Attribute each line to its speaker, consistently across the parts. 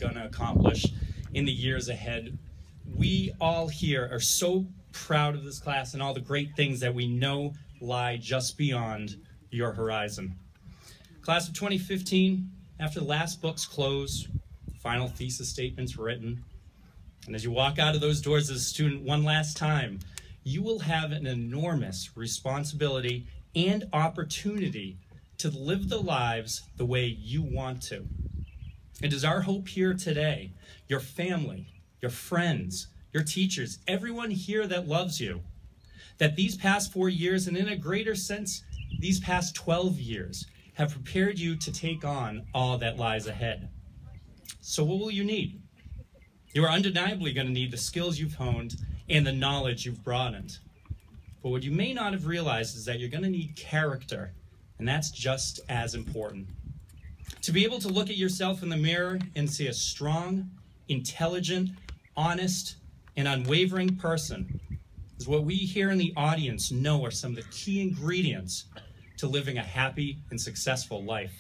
Speaker 1: going to accomplish in the years ahead. We all here are so proud of this class and all the great things that we know lie just beyond your horizon. Class of 2015, after the last books close, final thesis statements written, and as you walk out of those doors as a student one last time, you will have an enormous responsibility and opportunity to live the lives the way you want to. It is our hope here today, your family, your friends, your teachers, everyone here that loves you, that these past 4 years, and in a greater sense, these past 12 years, have prepared you to take on all that lies ahead. So what will you need? You are undeniably going to need the skills you've honed and the knowledge you've broadened. But what you may not have realized is that you're going to need character, and that's just as important. To be able to look at yourself in the mirror and see a strong, intelligent, honest, and unwavering person is what we here in the audience know are some of the key ingredients to living a happy and successful life.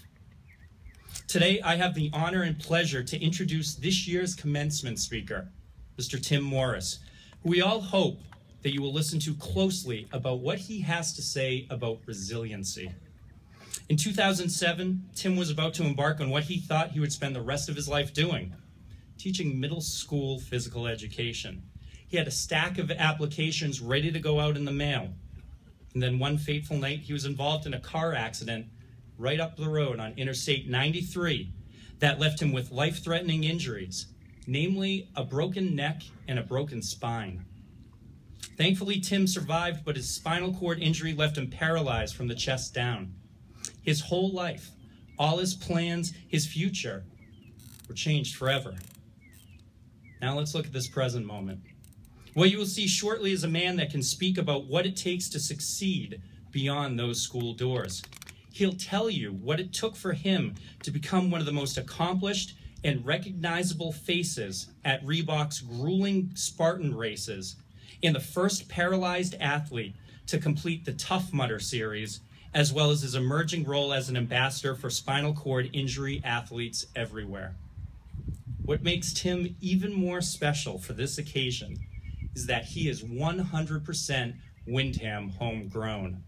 Speaker 1: Today, I have the honor and pleasure to introduce this year's commencement speaker, Mr. Tim Morris, who we all hope that you will listen to closely about what he has to say about resiliency. In 2007, Tim was about to embark on what he thought he would spend the rest of his life doing, teaching middle school physical education. He had a stack of applications ready to go out in the mail. And then one fateful night, he was involved in a car accident right up the road on Interstate 93 that left him with life-threatening injuries, namely a broken neck and a broken spine. Thankfully, Tim survived, but his spinal cord injury left him paralyzed from the chest down. His whole life, all his plans, his future, were changed forever. Now let's look at this present moment. What you will see shortly is a man that can speak about what it takes to succeed beyond those school doors. He'll tell you what it took for him to become one of the most accomplished and recognizable faces at Reebok's grueling Spartan races, and the first paralyzed athlete to complete the Tough Mudder series, as well as his emerging role as an ambassador for spinal cord injury athletes everywhere. What makes Tim even more special for this occasion is that he is 100% Windham homegrown.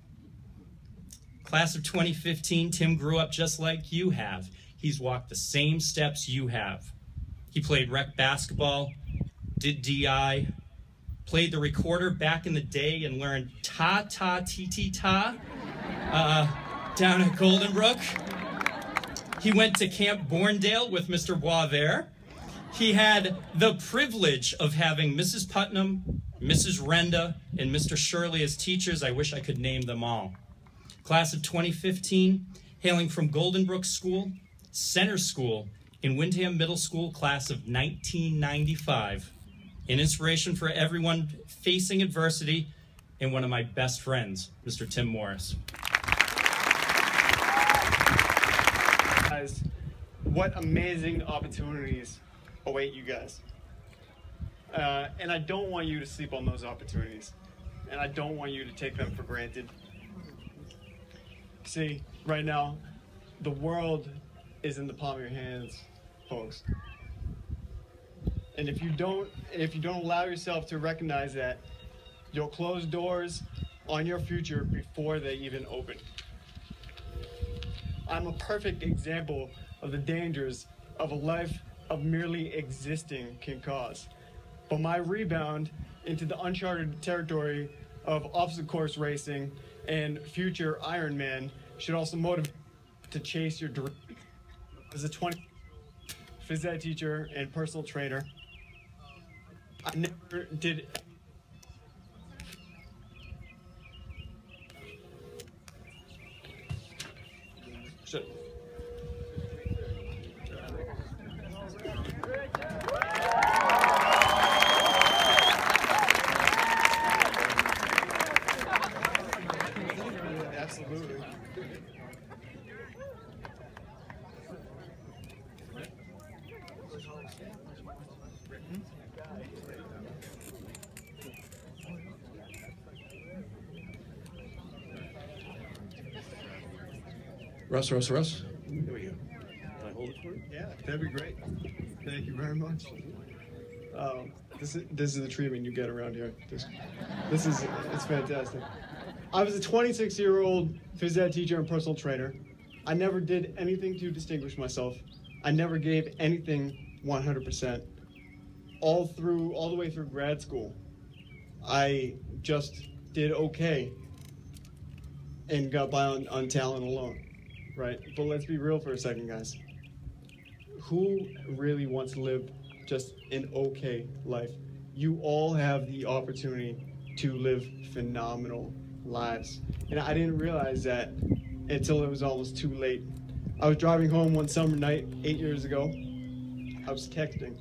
Speaker 1: Class of 2015, Tim grew up just like you have. He's walked the same steps you have. He played rec basketball, did DI, played the recorder back in the day and learned ta-ta-ti-ti-ta down at Golden Brook. He went to Camp Borndale with Mr. Boisvert. He had the privilege of having Mrs. Putnam, Mrs. Renda, and Mr. Shirley as teachers. I wish I could name them all. Class of 2015, hailing from Golden Brook School, Center School, in Windham Middle School, class of 1995. An inspiration for everyone facing adversity, and one of my best friends, Mr. Tim Morris.
Speaker 2: Guys, what amazing opportunities await you guys. And I don't want you to sleep on those opportunities. And I don't want you to take them for granted. See, right now, the world is in the palm of your hands, folks. And if you don't allow yourself to recognize that, you'll close doors on your future before they even open. I'm a perfect example of the dangers of a life of merely existing can cause. But my rebound into the uncharted territory of obstacle course racing and future Ironman should also motivate to chase your dream. As a 20 phys ed teacher and personal trainer, I never did. Should. Absolutely.
Speaker 3: Russ.
Speaker 2: Here we go. Can I hold it for you? Yeah, that'd be great. Thank you very much. This is the treatment you get around here. It's fantastic. I was a 26-year-old phys ed teacher and personal trainer. I never did anything to distinguish myself. I never gave anything 100%. All the way through grad school, I just did okay and got by on talent alone, right? But let's be real for a second, guys. Who really wants to live just an okay life? You all have the opportunity to live phenomenal lives. And I didn't realize that until it was almost too late. I was driving home one summer night 8 years ago. I was texting.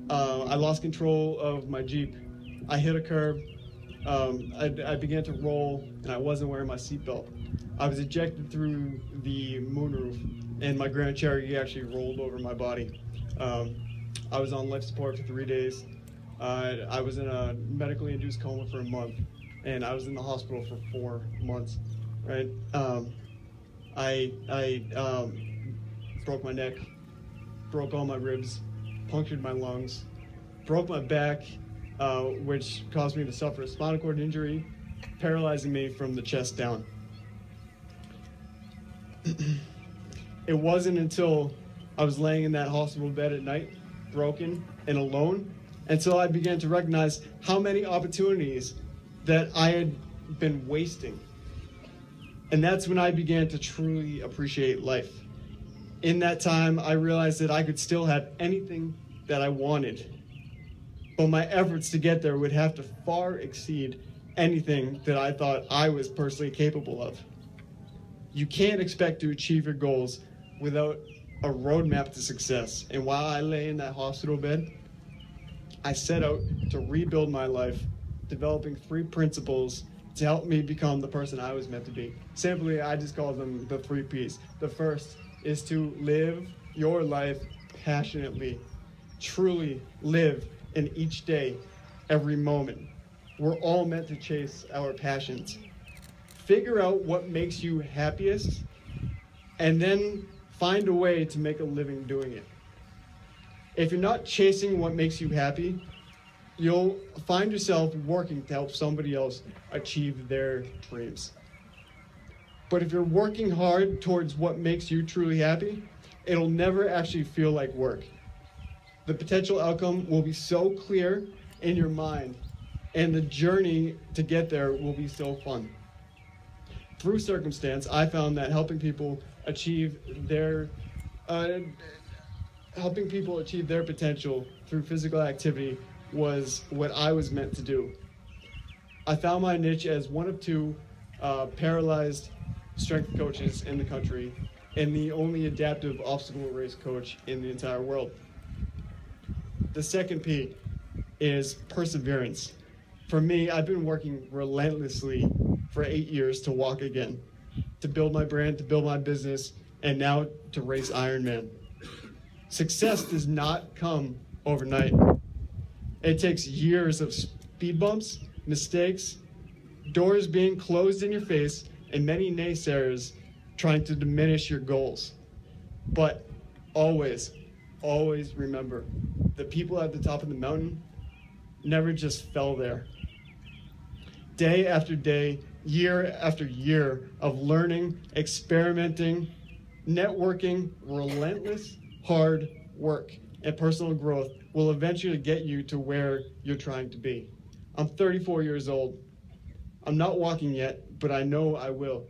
Speaker 2: I lost control of my Jeep. I hit a curb. I began to roll, and I wasn't wearing my seatbelt. I was ejected through the moonroof, and my Grand Cherokee actually rolled over my body. I was on life support for 3 days. I was in a medically induced coma for a month, and I was in the hospital for 4 months. Right? I broke my neck, broke all my ribs, punctured my lungs, broke my back, which caused me to suffer a spinal cord injury, paralyzing me from the chest down. It wasn't until I was laying in that hospital bed at night, broken and alone, until I began to recognize how many opportunities that I had been wasting. And that's when I began to truly appreciate life. In that time, I realized that I could still have anything that I wanted, but my efforts to get there would have to far exceed anything that I thought I was personally capable of. You can't expect to achieve your goals without a roadmap to success. And while I lay in that hospital bed, I set out to rebuild my life, developing 3 principles to help me become the person I was meant to be. Simply, I just call them the 3 Ps. The first is to live your life passionately. Truly live in each day, every moment. We're all meant to chase our passions. Figure out what makes you happiest, and then find a way to make a living doing it. If you're not chasing what makes you happy, you'll find yourself working to help somebody else achieve their dreams. But if you're working hard towards what makes you truly happy, it'll never actually feel like work. The potential outcome will be so clear in your mind, and the journey to get there will be so fun. Through circumstance, I found that helping people achieve their potential through physical activity was what I was meant to do. I found my niche as one of 2 paralyzed strength coaches in the country and the only adaptive obstacle race coach in the entire world. The second P is perseverance. For me, I've been working relentlessly for 8 years to walk again, to build my brand, to build my business, and now to race Ironman. Success does not come overnight. It takes years of speed bumps, mistakes, doors being closed in your face, and many naysayers trying to diminish your goals. But always, always remember, the people at the top of the mountain never just fell there. Day after day, year after year of learning, experimenting, networking, relentless hard work, and personal growth will eventually get you to where you're trying to be. I'm 34 years old. I'm not walking yet, but I know I will.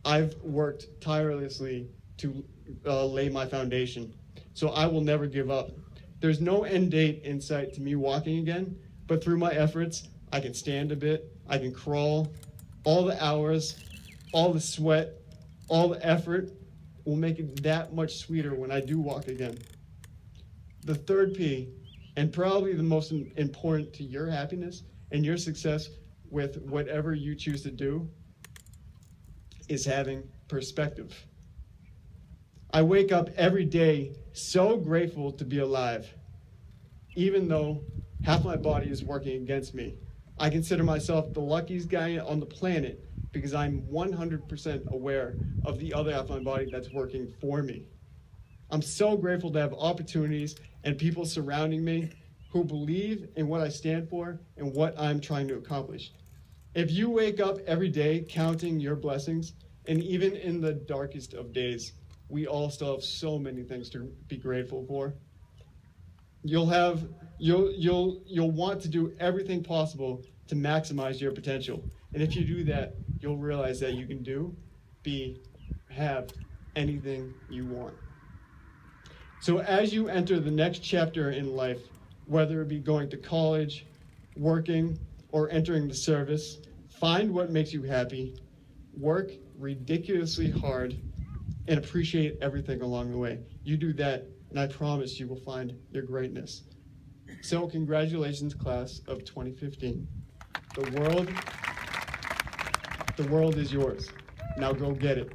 Speaker 2: I've worked tirelessly to lay my foundation, so I will never give up. There's no end date in sight to me walking again, but through my efforts, I can stand a bit, I can crawl. All the hours, all the sweat, all the effort will make it that much sweeter when I do walk again. The third P, and probably the most important to your happiness and your success with whatever you choose to do, is having perspective. I wake up every day so grateful to be alive, even though half my body is working against me. I consider myself the luckiest guy on the planet because I'm 100% aware of the other half of my body that's working for me. I'm so grateful to have opportunities and people surrounding me who believe in what I stand for and what I'm trying to accomplish. If you wake up every day counting your blessings, and even in the darkest of days, we all still have so many things to be grateful for. You'll want to do everything possible to maximize your potential. And if you do that, you'll realize that you can do, have anything you want. So as you enter the next chapter in life, whether it be going to college, working, or entering the service, find what makes you happy, work ridiculously hard, and appreciate everything along the way. You do that, and I promise you will find your greatness. So congratulations, class of 2015. The world is yours. Now go get it.